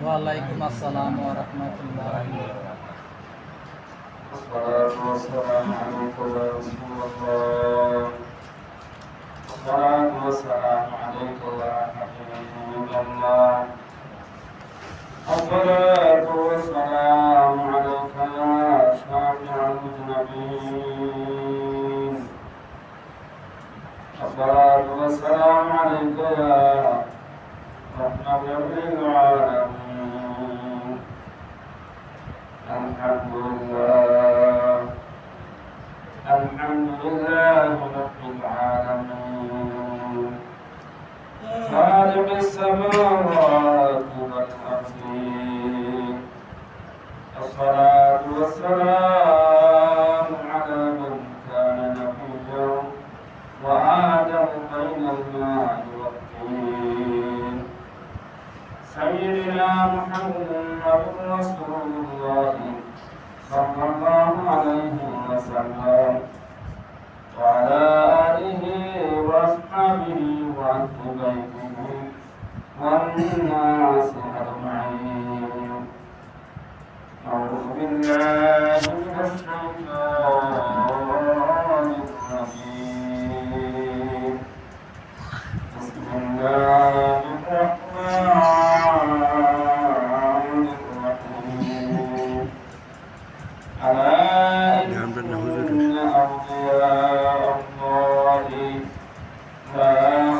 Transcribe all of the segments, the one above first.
ওয়ালাইকুম আসসালাম ওয়া রাহমাতুল্লাহি ওয়া বারাকাতুহু। الصلاة والسلام عليك يا رسول الله. الصلاة والسلام عليك يا حبيب الله. الصلاة والسلام عليك يا شافع المذنبين. الصلاة والسلام عليك يا رحمة للعالمين. الحمد لله رب العالمين خالق السماوات والأرض. الصلاة والسلام على من كان نبيا وآدم بين الماء والطين. سيدنا محمد رسول الله صلى الله عليه وسلم وعلى آله وأصحابه وأهل بيته والناس أجمعين. أعوذ بالله من الشيطان الرجيم. بسم الله الرحمن الرحيم. ألا إن أولياء الله لا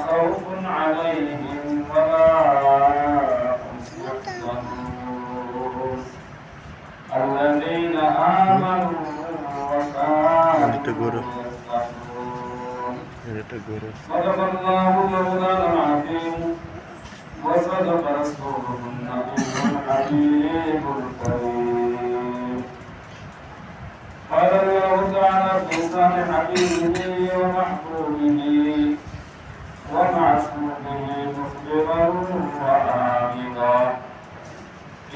خوف عليهم ولا هم يحزنون الذين آمنوا وكانوا يتقون. صدق الله مولانا العظيم وصدق رسوله النبي الحبيب الكريم. قال الله تعالى في لسان حبيبه ومحبوبه ومعشوقه مخبرا وآمنا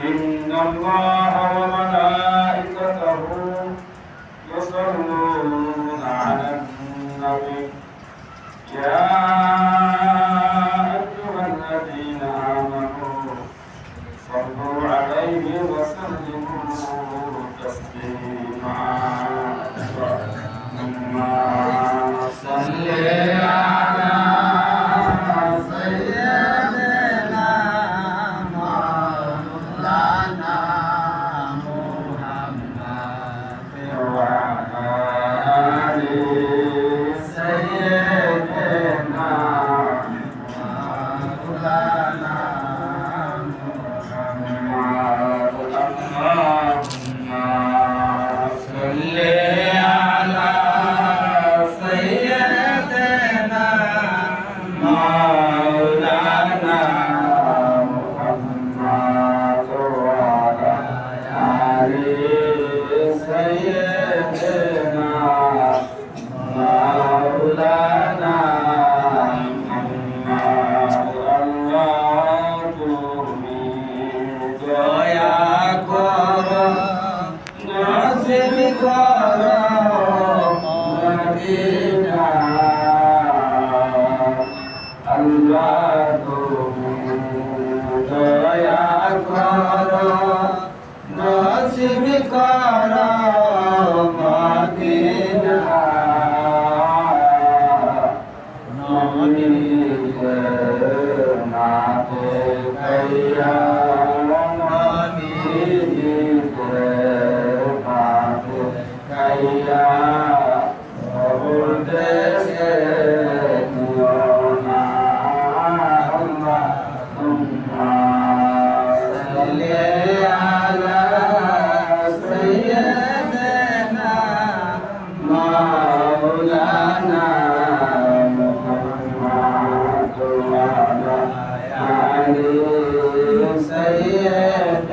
إن الله وملائكته يصلون على النبي يا أيها الذين آمنوا صلوا عليه وسلموا تسليما. صل على سيدنا مولانا محمد وعلى آل سيدنا مولانا محمد. اللهم صل على سيدنا مولانا محمد وعلى آل سيدنا مولانا محمد. الله তুমি দয়া করো নাসিব করো মদিনা। আল্লাহ তুমি দয়া করো নাসিব করো মদিনা। নবীকে নাতে গাইয়া নবীকে নাতে গাইয়া কবর দেশে নিও না। আল্লাহুম্মা সাল্লি আলা সাইয়্যিদিনা মাওলানা মুহাম্মদ ওয়া আলা আলি সাইয়্যিদিনা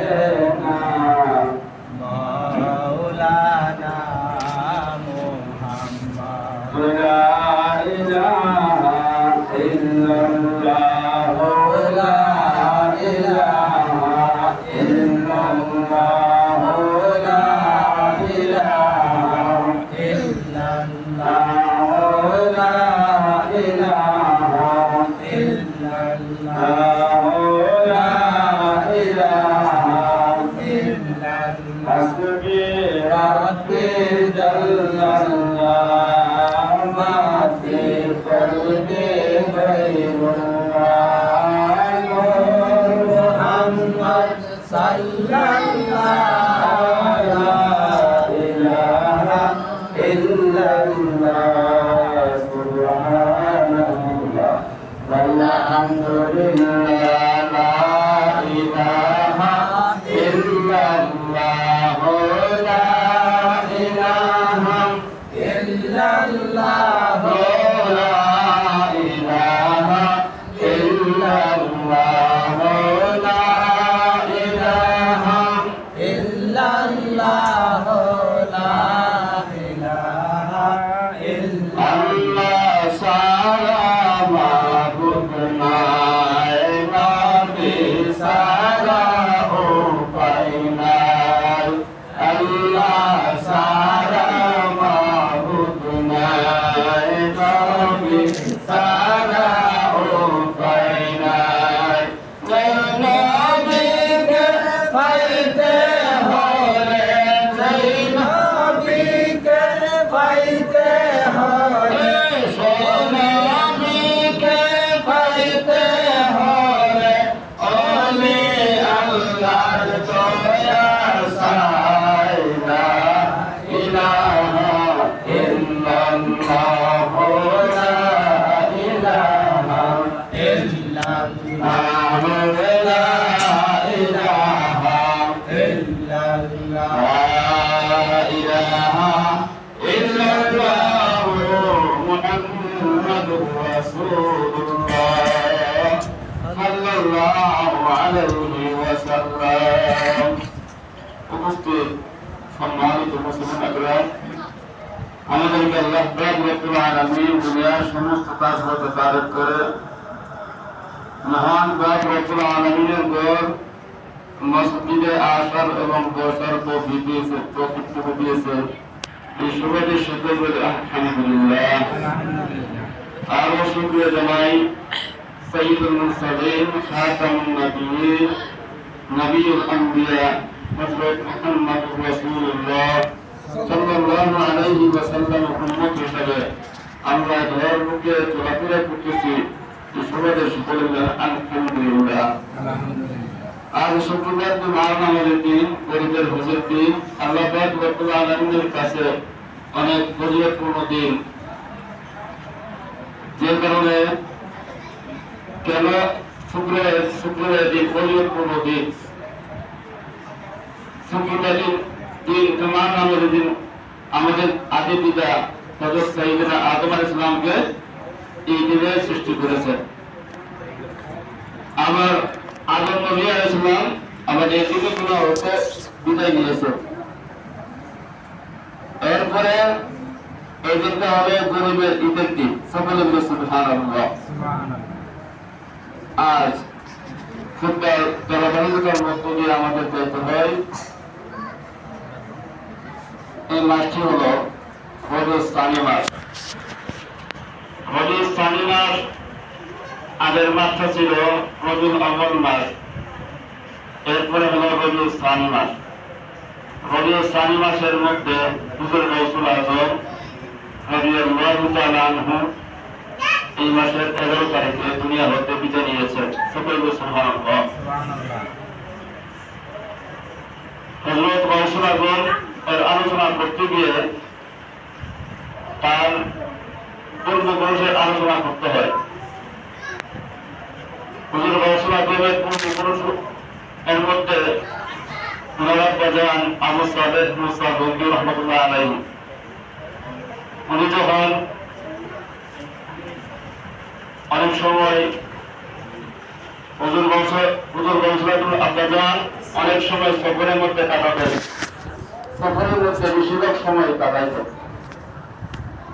মাওলানা মুহাম্মদ। লা ইলাহা ইল্লাল্লাহ লা ইলাহা ইল্লাল্লাহ লা ইলাহা ইল্লাল্লাহ লা ইলাহা ইল্লাল্লাহ লা عليه وسلم উপস্থিত সম্মানিত মুসলিম আকরাম আমাদেরকে আল্লাহ পাক রব্বুল আলামিন দুনিয়ার সমস্ত কাজ হতে ফারজ করে মহান পাক রব্বুল আলামিনের ঘর মসজিদে আসার এবং বসার তৌফিক দিয়েছে এই সুবাদে শুকর বলে আলহামদুলিল্লাহ আরো শুকরিয়া জানাই সাইয়্যিদুল মুরসালিন খাতামুন নবিয়্যিন নবিয়ুল আম্বিয়া হযরত মুহাম্মদুর রাসূলুল্লাহ সাল্লাল্লাহু আলাইহি ওয়াসাল্লাম উম্মত হিসেবে আমরা ঘর মুখে চলাফেরা করতেছি এই সুবাদে শুকর বলে আলহামদুলিল্লাহ আজ শুক্রবার আমাদের দিন গরিবের হুজুর দিন আল্লাহ পাক রব্বুল আলামিনের কাছে অনেক ফজিলতপূর্ণ দিন যে কারণে কেন শুক্রবার দিন ফজিলতপূর্ণ দিন শুক্রবার দিন তোমার আমাদের দিন আমাদের আদি পিতা হযরত সাইয়েদনা আদম আলাইহিস সালামকে এই দিনে সৃষ্টি করেছেন আমার আদম নবী আলাইহিস সালাম আমাদের দিকে গুনাহ হতে বিদায় নিয়েছে এরপরে এই দিনটা হবে গরিবের ঈদের দিন সকলে বলে সুবহানাল্লাহ আজ ফুটবল ধারাবাহিকতার মধ্য দিয়ে আমাদের দেখতে হয় এই মাসটি হলো রবিউল সানি মাস রবিউল সানি মাস আগের মাসটা ছিল রবিউল আউয়াল মাস এরপরে হলো রবিউল সানি মাস রবিউল সানি মাসের মধ্যে হুজুর গাউসুল আজম রাদিয়াল্লাহু তাআলা আনহু এই মাসের 11 তারিখে দুনিয়া হতে বিদায় নিয়েছেন সকলে বলুন সুবহানাল্লাহ হযরত গাউসুল আজম এর আলোচনা করতে গিয়ে তার পূর্বপুরুষের আলোচনা করতে হয় হুজুর গাউসুল আজমের পূর্বপুরুষ এর মধ্যে নওয়াব বাজান আবু সাদেক মুসা গঙ্গি রহমাতুল্লাহ আলাইহি উনি যখন অনেক সময় হুজুর গাউসুল আব্বাজান অনেক সময় সফরের মধ্যে কাটাতেন সফরের মধ্যে বেশিরভাগ সময় কাটাইতেন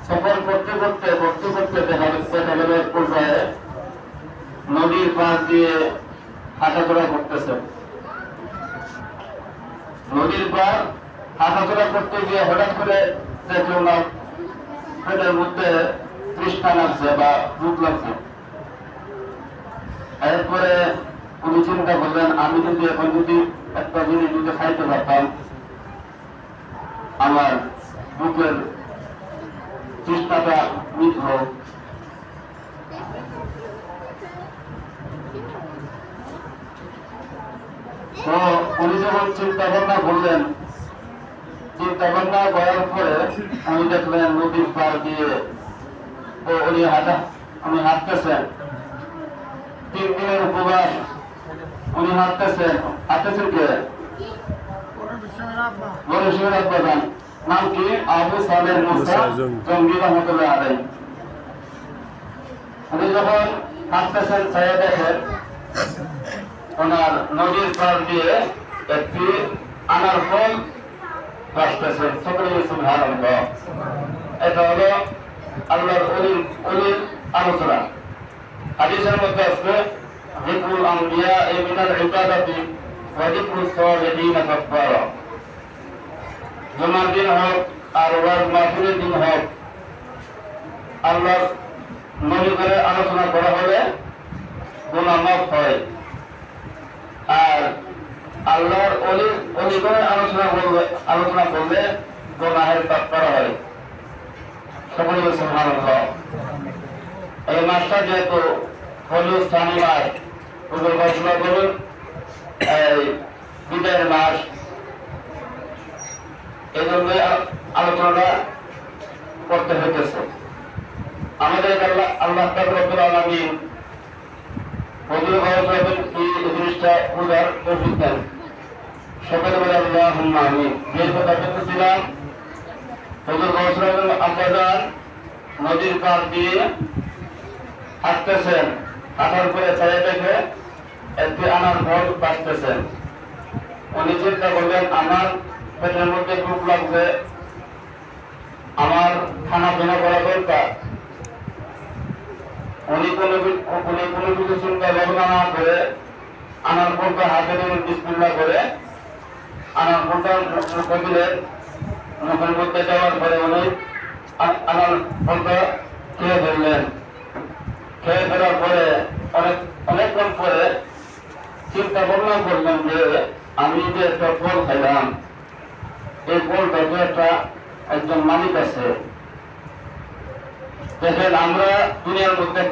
সফর করতে দেখা যাচ্ছে এক পর্যায়ে নদীর পাশ দিয়ে হাঁটাচলা করতেছেন নদীর পার হাঁটাচলা করতে গিয়ে হঠাৎ করে দেখলাম না পেটের মধ্যে তৃষ্ণা লাগছে বা ভুক লাগছে এরপরে উনি চিন্তা করলেন আমি যদি এখন যদি একটা জিনিস যদি খাইতে পারতাম আমার বুকের তৃষ্ণাটা মিটল তো উনি যখন চিন্তা ভাবনা করলেন চিন্তা ভাবনা করার পরে উনি দেখলেন নদীর পার দিয়ে তো উনি হাঁটতেছেন 3 দিনের উপবাস উনি হাঁটতেছেন কে বরিশালের আব্বাজান নাম কি আবু সালেহ মুসা জঙ্গি রহমাতুল্লাহ আলাইহি উনি যখন হাঁটতেছেন ছায়া দেখেন ওনার নদীর পার দিয়ে একটি আনার ফল ভাসতেছেন সকলে সুবহানাল্লাহ এটা হলো আল্লাহর ওলির আলোচনা হাদিসের মধ্যে আছে যিকরুল আম্বিয়া মিনাল ইবাদাতি ওয়া যিকরুস সালিহিন কাফারা জুমার দিন হোক আর ওয়াজ মাহফিলের দিন হোক আল্লাহর নবী করে আলোচনা করা হলে গুনাহ মাফ হয় আর আল্লাহর ওলি করে আলোচনা করলে গুনাহের পাপ করা হয় সকলে সুবহানাল্লাহ এই মাসটা যেহেতু রবিউল সানি মাস হুজুর ঘোষণা করুন এই বিদায়ের মাস এই জন্য আলোচনাটা করতে হইতেছে আমাদের আল্লাহ পাক রব্বুল আলামিন হুজুর ঘোষণা এই জিনিসটা বুঝার তৌফিক দেন সকলে বলে আল্লাহুম্মা আমিন যে কথা বলতেছিলাম হুজুর ঘোষণা আব্বাজান নদীর পার দিয়ে হাঁটতেছেন হাঁটার পরে ছায়া দেখে একটি আনার ফল বাঁচতেছেন। উনি চিন্তা করলেন আমার পেটের মধ্যে ভুক লাগছে, আমার খানা পিনা করা দরকার। উনি কোনো কিছু চিন্তা ভাবনা না করে আনার ফলটা হাতে নিয়ে বিসমিল্লাহ করে আনার ফলটা মুখে দিলেন। মুখের মধ্যে যাওয়ার পরে উনি আনার ফলটা খেয়ে ফেললেন। খেয়ে ফেলার পরে অনেকক্ষণ পরে চিন্তা ভাবনা করলেন যে আমি যে একটা ফল খাইলাম, এই ফলটা তো একজন মালিক আছে। দেখেন আমরা দুনিয়ার মধ্যে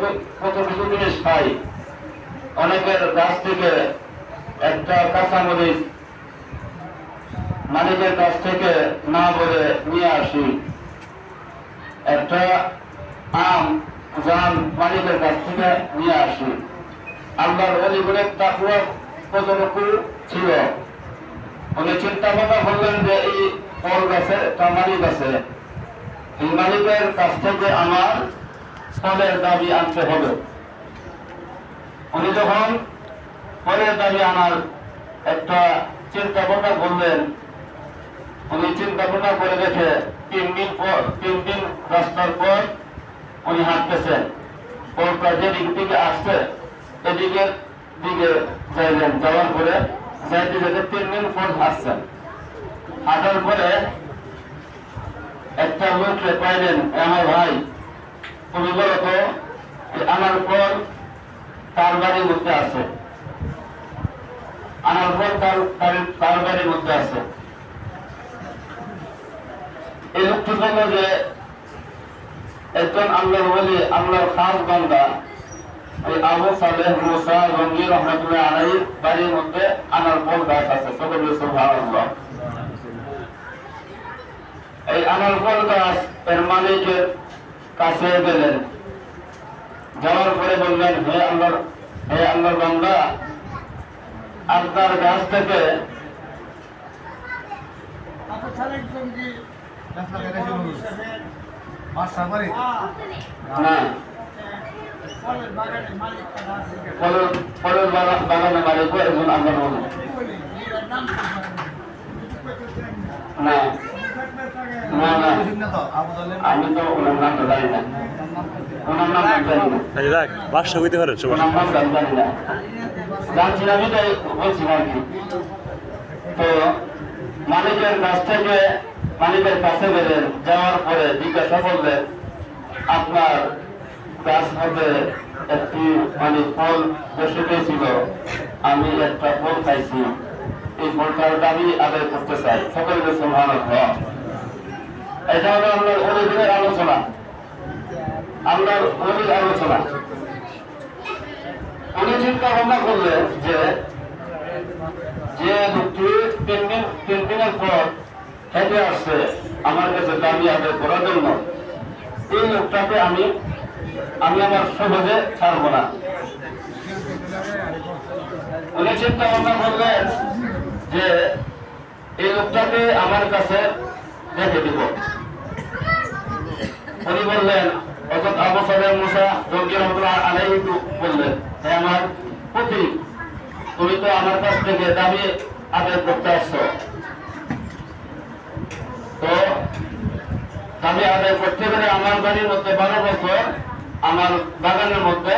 কত কিছু জিনিস খাই। অনেকের গাছ থেকে একটা কাঁচামরিচ মালিকের কাছ থেকে না বলে নিয়ে আসি, একটা আম জাম মালিকের কাছ থেকে নিয়ে আসি। আল্লাহর ওলিগুলোর তাকওয়া কতটুকু ছিল। উনি চিন্তা ভাবনা করলেন যে এই ফল গাছের একটা মালিক আছে, এই মালিকের কাছ থেকে আমার ফলের দাবি আনতে হবে। উনি যখন ফলের দাবি আনার একটা চিন্তা ভাবনা করলেন, উনি চিন্তা ভাবনা করে দেখে 3 দিন রাস্তার পর উনি হাঁটতেছেন। ফলটা যেদিক থেকে আসছে এদিকে দিকে যাইলেন। যাওয়ার পরে যাইতে যেতে 3 দিন ফল হাঁটছেন। হাঁটার পরে একটা লোককে পাইলেন, আমার ভাই তুমি বলো তো আনার ফল তার বাড়ির মধ্যে আছে, আনার ফল তার বাড়ির মধ্যে আছে। এই লোকটি বলল যে একজন আল্লাহর ওলি, আল্লাহর খাস বান্দা ওই আবু সালেহ মুসা রঙ্গি রহমতুল্লাহ আলাইহির বাড়ির মধ্যে আনার ফল গাছ আছে। সকলে সুবহানাল্লাহ। এই আনার ফল গাছ এর মালিকের কাছে গেলেন। যাওয়ার পরে বললেন, হে আল্লাহর বান্দা, আপনার গাছ থেকে না ফলের বাগানে মালিক একজন আল্লাহর ওলি। না না না আমি তো ওনার নামটা জানি না, ওনার নাম জানি না, বাসা হইতে পারে ওনার নাম জানি না, জানছি না, আমি তাই বলছি আর কি। তো মালিকের কাছ থেকে মালিকের কাছে গেলেন। যাওয়ার পরে জিজ্ঞাসা করলেন, আপনার গাছ হতে একটি ফল বসে গেছিল, আমি একটা ফল খাইছি, এই ফলটার দাবি আদায় করতে চাই। সকলকে সুবহানাল্লাহ। এটা হলো আল্লাহর ওলিদের আলোচনা, আল্লাহর ওলির আলোচনা। উনি চিন্তা ভাবনা করলেন যে লোকটি 3 দিনের পর হেঁটে আসছে আমার কাছে দাবি আদায় করার জন্য, এই লোকটাকে আমি আমার সহজে ছাড়ব না। উনি চিন্তা ভাবনা করলেন যে এই লোকটাকে আমার কাছে রেখে দিব। উনি বললেন, অর্থাৎ আবু সালেহ মুসা রঙ্গি রহমতুল্লাহ আলাইহি বললেন, হে আমার পুত্রী, তুমি তো আমার কাছ থেকে দাবি আদায় করতে আসছো, তো দাবি আদায় করতে গেলে আমার বাড়ির মধ্যে 12 বছর আমার বাগানের মধ্যে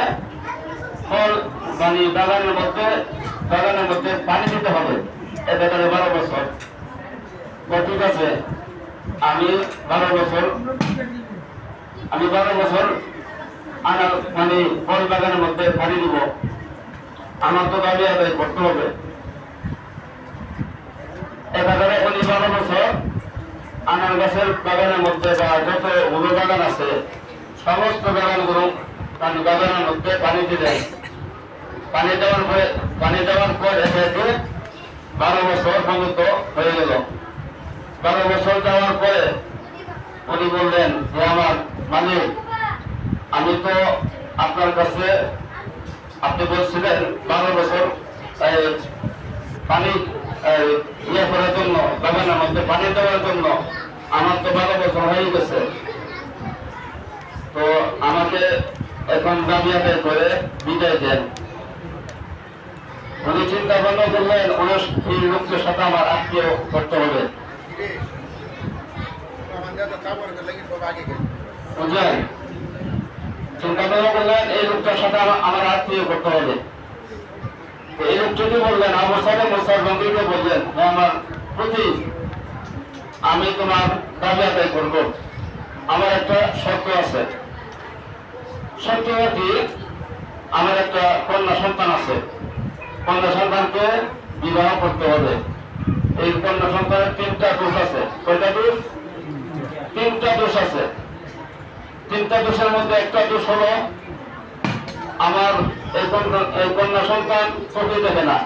ফল বাগানের মধ্যে পানি দিতে হবে। এ ব্যাপারে 12 বছর। ঠিক আছে, আমি 12 বছর আনার ফল বাগানের মধ্যে পানি দিব, আমার তো দাবি আদায় করতে হবে। এ ব্যাপারে উনি 12 বছর আনার গাছের বাগানের মধ্যে বা যত গুলো বাগান আছে সমস্ত বাগানগুলো বাগানের মধ্যে পানি দিলেন। পানি দেওয়ার পরে 12 বছর পর্যন্ত হয়ে গেল। 12 বছর যাওয়ার পরে উনি বললেন, যে আমার মালিক, আমি তো আপনার কাছে, আপনি বলছিলেন 12 বছর পানি ইয়ে করার জন্য, বাগানের মধ্যে পানি দেওয়ার জন্য, আমার তো 12 বছর হয়ে গেছে, তো আমাকে এখন দাবি আদায় করে বিদায় দেন। উনি চিন্তা ভাবনা করলেন এই লোকদের সাথে আমার আত্মীয় করতে হবে, বুঝলেন? চিন্তা ভাবনা করলেন এই লোকটার সাথে আমার আত্মীয় করতে হবে। এই লোকটাকে বললেন আমার সাথে মোসার বন্ধুকে বললেন, আমার প্রতি আমি তোমার দাবি আদায় করব, আমার একটা শর্ত আছে। শর্ত কি? আমার একটা কন্যা সন্তান আছে, কন্যা সন্তানকে বিবাহ করতে হবে। এই কন্যা সন্তানের 3টা দোষ আছে। কয়টা দোষ? 3টা দোষ আছে। 3টা দোষের মধ্যে একটা দোষ হলো আমার এই কন্যা সন্তান চোখে দেখে না।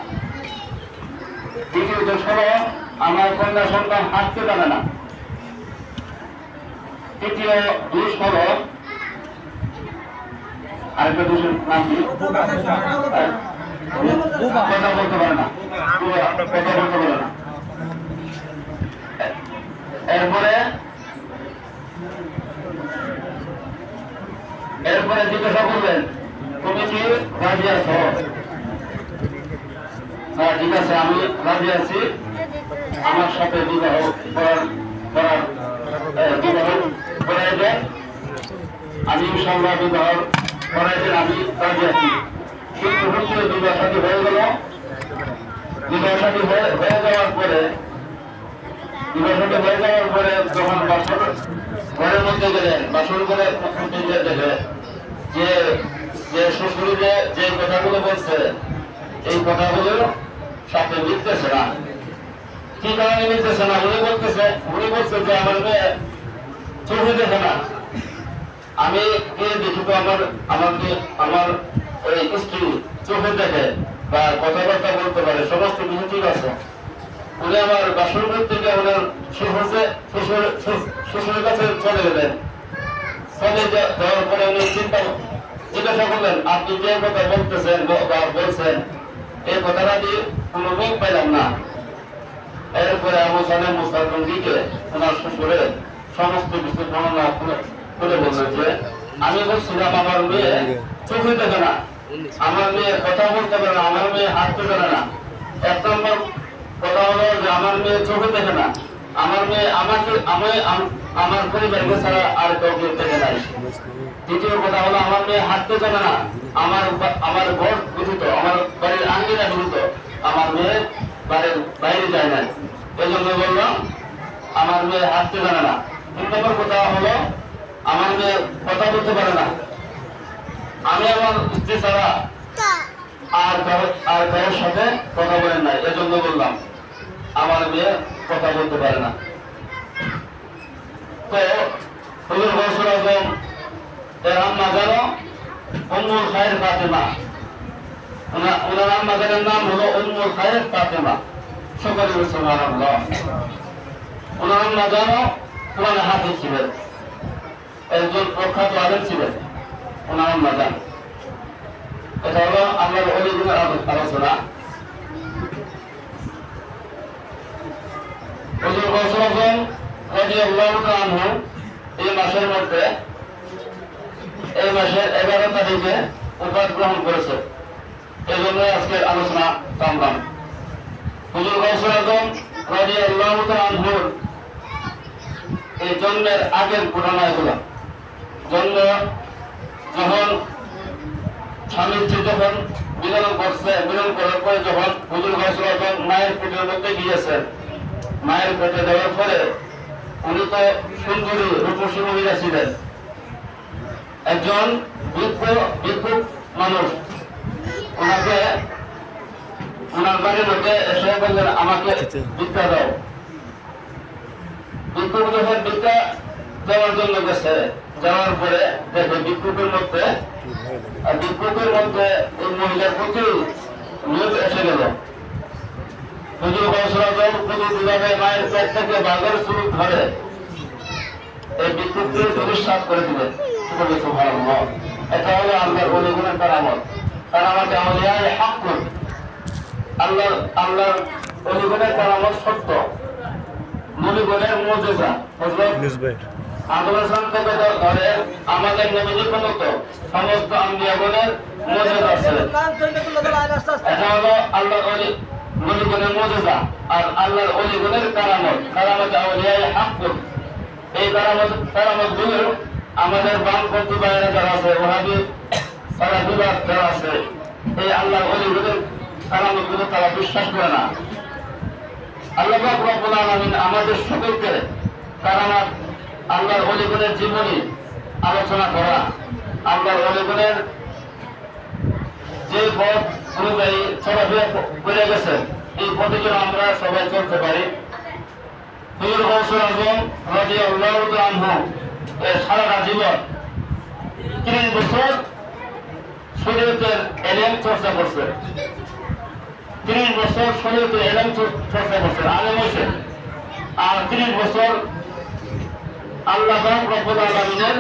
দ্বিতীয় দোষ হলো আমার কন্যা সন্তান হাঁটতে জানে না। তৃতীয় দোষ হলো আরেকটা দোষের নাম কি? কথা বলতে পারে না, কথা বলতে পারে না। এরপরে জিজ্ঞাসা করবেন তুমি কি রাজি আছো? হ্যাঁ ঠিক আছে, আমি রাজি আছি, আমার সাথে বিবাহ করাইবে, আমি ইনশাআল্লাহ বিবাহ করাইতে আমি রাজি আছি। কিন্তু হচ্ছে বিবাহ সাথী হয়ে গেল। বিবাহ সাথী হয়ে যাওয়ার পরে যখন বাসর ঘরের মধ্যে গেলেন, বাসর ঘরে দেখে যে শ্বশুরে যে কথাগুলো বলছে এই কথাগুলো সাথে মিলতেছে না। কি কারণে মিলতেছে না? উনি বলছে যে আমার মেয়ে চোখে দেখে না, আমি গিয়ে দেখি তো আমার ওই স্ত্রী চোখে দেখে বা কথাবার্তা বলতে পারে, সমস্ত কিছু ঠিক আছে। উনি আমার বাসর ঘর থেকে ওনার শ্বশুরের কাছে চলে গেলেন। চলে যাওয়ার পরে উনি জিজ্ঞাসা করলেন আপনি যে কথা বলতেছেন বা বলছেন এই কথাটা দিয়ে কোনো মিল পাইলাম না। এরপরে আবু সালেম মুসাফিরকে ওনার শ্বশুরে সমস্ত কিছু বর্ণনা করে বললেন যে আমি বলছিলাম আমার মেয়ে চোখে দেখে না, আমার মেয়ে কথা বলতে পারে না, আমার মেয়ে হাঁটতে পারে না। 1 নম্বর কথা হলো যে আমার মেয়ে চোখে দেখে না, আমার মেয়ে আমার পরিবারকে ছাড়া আর কাউকে দেখে নাই। দ্বিতীয় কথা হলো আমার মেয়ে হাঁটতে জানে না, আমার ঘর ব্যতীত, আমার বাড়ির আঙ্গিনা ব্যতীত আমার মেয়ে বাড়ির বাইরে যায় না। এই জন্য বললাম আমার মেয়ে হাঁটতে জানে না। 3 নম্বর কথা হলো আমার মেয়ে কথা বলতে পারে না, আমি আমার স্ত্রী ছাড়া আর কারোর সাথে কথা বলেন নাই, এজন্য বললাম আমার মেয়ে কথা বলতে পারে না। তো হুজুর গৌসুল আজম এর আম্মা জানো উম্মুল খায়ের ফাতেমা, ওনার আম্মা জানের নাম হলো উম্মুল খায়ের ফাতেমা। সকলে সুবহানাল্লাহ। ওনার আম্মা জানো কোরআনে হাফেজ ছিলেন, একজন প্রখ্যাত আলেম ছিলেন ওনার আম্মা জান। এটা হলো আল্লাহর ওলিদের আলোচনা। হুজুর গৌসুল আজম রাদিয়াল্লাহু তাআলা আনহু এই মাসের 11 তারিখে উপাধ গ্রহণ করেছে। এই জন্য আজকের আলোচনা টানলাম। হুজুর গৌসুল আজম রাদিয়াল্লাহু তাআলা আনহুর এই জন্মের আগের ঘটনা এগুলো। জন্ম যখন স্বামী স্ত্রী যখন মিলন করার পরে যখন হুজুর গৌসুল আজম মায়ের পেটের মধ্যে গিয়েছেন, মায়ের পেটে দেওয়ার পরে উনি তো সুন্দরী রূপসী মহিলা ছিলেন। একজন ভিক্ষুক মানুষ ওনাকে ওনার বাড়ির মধ্যে এসে বললেন আমাকে ভিক্ষা দাও। ভিক্ষুক যখন ভিক্ষা দেওয়ার জন্য গেছে, যাওয়ার পরে দেখে ভিক্ষুকের মধ্যে ওই মহিলার প্রতি লোভ এসে গেল। হুজুর গৌসুল আজম প্রতিভাবে মায়ের পেট থেকে বাঘের চুল ধরে এই ভিক্ষুককে দুরিশ্বাস করে দিলেন। সুবহানাল্লাহ। এটা হলো আল্লাহর ওলিদের কারামত। কারামতে আউলিয়ায়ে হক। আল্লাহর ওলিদের কারামত সত্য, নবীগণের মুজিজা। হযরত আদম আলাইহিস থেকে ধরে আমাদের নবীজি পর্যন্ত সমস্ত আম্বিয়াগণের মুজিজা আছে। এটা হলো আল্লাহর ওলিগণের মুজিজা আর আল্লাহর ওলিগণের কারামত। কারামত আউলিয়ায়ে হক। এই কারামতগুলো আমাদের বামপন্থী ভাইয়েরা যারা আছে, ওহাবি সালাফিরা যারা আছে, এই আল্লাহর ওলিগণের কারামতগুলো তারা বিশ্বাস করে না। আল্লাহ পাক রব্বুল আলামিন আমাদের সকলকে কারামত, আল্লাহর ওলিগণের জীবনী আলোচনা করা, আল্লাহর ওলিগণের যে পথ অনুযায়ী চলাফেরা করে গেছে এই পথে যেন আমরা সবাই চলতে পারি। হুজুর গৌসুল আজম রাদিয়াল্লাহু তাআলা আনহু সারাটা জীবন 30 বছর শরীয়তের ইলম চর্চা করছে। 30 বছর শরীয়তের ইলম চর্চা করছে, আলেম হয়েছে। আর 30 বছর আল্লাহ পাক রব্বুল আলামিনের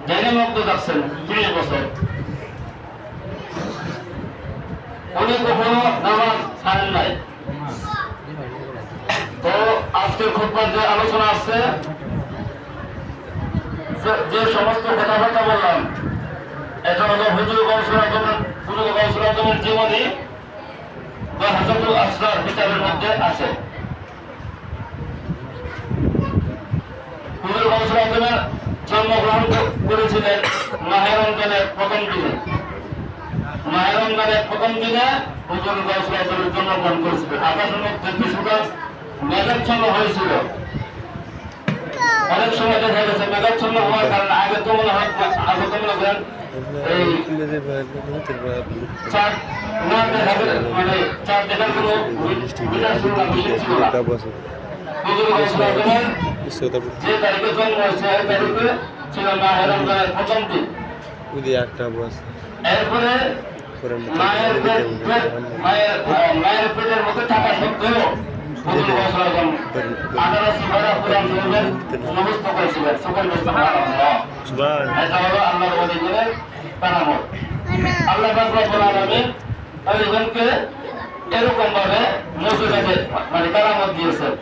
জ্ঞানে মুগ্ধ থাকছেন। 30 বছর উনি কখনো নামাজ ছাড়েন নাই। তো আজকের খুতবার যে আলোচনা আছে, যে সমস্ত কথাবার্তা বললাম, এটা হলো হুজুর গৌসুল আজমের জীবনী বা হাজাতুল আসরার কিতাবের মধ্যে আছে। হুজুর গৌসুল আজমের জন্মগ্রহণ করেছিলেন মাহে রমজানের প্রথম দিনে। মাহে রমজানের প্রথম দিনে হুজুর গৌসুল আজমের জন্মগ্রহণ করেছিলেন। আকাশের মধ্যে কিছুটা মেঘাচ্ছন্ন হয়েছিল। অনেক সময় দেখা গেছে মেঘাচ্ছন্ন হওয়ার কারণে আগে তো মনে হয় এই চাঁদ না দেখা গেলে মানে চাঁদ দেখার কোনো ছিল না। হুজুর গৌসুল আজমের যে তারিখে জন্ম হয়েছে এই তারিখে ছিল মাহে রমজানের প্রথম দিন। এরপরে মায়ের পেটের মধ্যে থাকা সত্ত্বেও হুজুর গৌসুল আজম 18 সিফারা কুরআন শরীফের মুখস্থ করেছিলেন। সুবহানাল্লাহ। এটা হলো আল্লাহর ওলিগণের কারামত। আল্লাহ পাক রব্বুল আলামিন ওলিগণকে এরকম ভাবে মুজিজা মানে কারামত দিয়েছেন।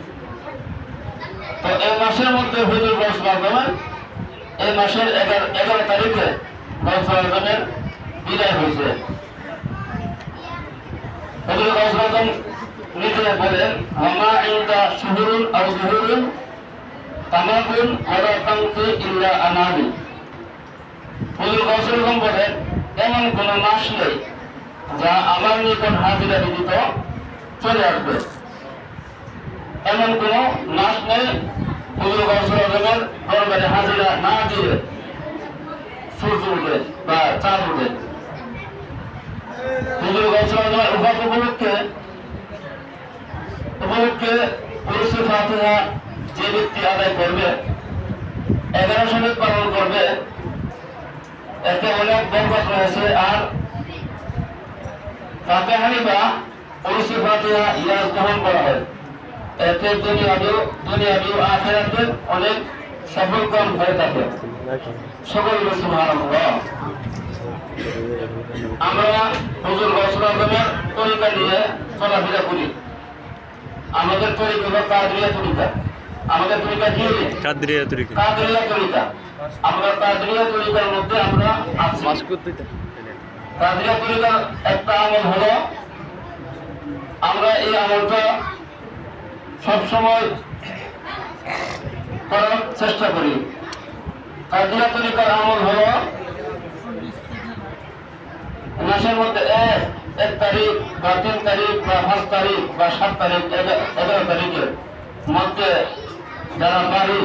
তো এই মাসের মধ্যে হুজুর গৌসুল আজমের এই মাসের 11 তারিখে গৌসুল আজমের বিদায় হয়েছে। হুজুর গৌসুল আজম নিজে বলেন, ওমা ইনদা শুহুরুন আও যুহুরুন তামাকুন ওয়া তামতি ইল্লা আনামি। হুজুর গৌসুল আজম বলেন, এমন কোন মাস নেই যা আমার নিকট হাজিরা বিদিত চলে আসবে। এমন কোন মাস নেই হুজুর গৌসুল আজমের দরবারে হাজিরা না দিয়ে সূর্য উঠে বা চাঁদ উঠে। হুজুর গৌসুল আজমের উপাস উপলক্ষে উরুসে ফাতিহা যে ব্যক্তি আদায় করবে, 11 শরীয়ত পালন করবে, এতে অনেক বরকত রয়েছে। আর ফাতিহানি বা উরুসে ফাতিহা ইয়াজ গ্রহণ করা হয়, এতে দুনিয়াবি ও আখিরাতের অনেক সফল কাম হয়ে থাকে। সকল সুবহানাল্লাহ। আমরা হুজুর গৌসুল আজমের তরিকা নিয়ে চলাফেরা করি। আমাদের তরিকা হলো কাদরিয়া তরিকা। আমাদের তরিকা কি? কাদরিয়া তরিকা। আমরা কাদরিয়া তরিকার মধ্যে আমরা আছি। কাদরিয়া তরিকার একটা আমল হলো, আমরা এই আমলটা সবসময় করার চেষ্টা করি। কাদরিয়া তরিকার আমল হলো মাসের মধ্যে 1 তারিখ বা 3 তারিখ বা 5 তারিখ বা 7 তারিখ 11 তারিখের মধ্যে যারা পারি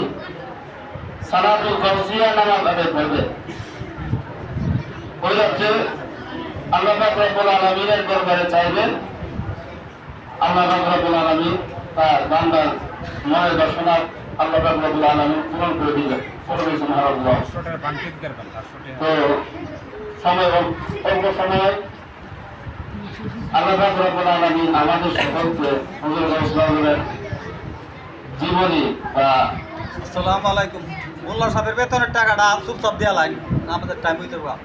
সালাতুল গাউসিয়া নামাজ আদায় করবে। ওই রাত্রে আল্লাহ পাক রব্বুল আলামিনের দরবারে চাইবেন, আল্লাহ পাক রব্বুল আলামিন তার বান্দার মনের বাসনা আল্লাহ পাক রব্বুল আলামিন পূরণ করে দিবেন। সুবহানাল্লাহ। তো অল্প সময় আল্লাহ পাক রব্বুল আলামিন আমাদের সকলকে হুজুর গৌসুল আজমের জীবনী বা আসসালামু আলাইকুম। মোল্লা সাহেবের বেতনের টাকাটা চুপচাপ দেওয়া লাইন, আমাদের টাইম হইতে পারবা।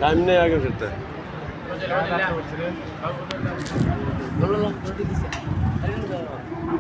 টাইম নেই আগে যেতে। বলো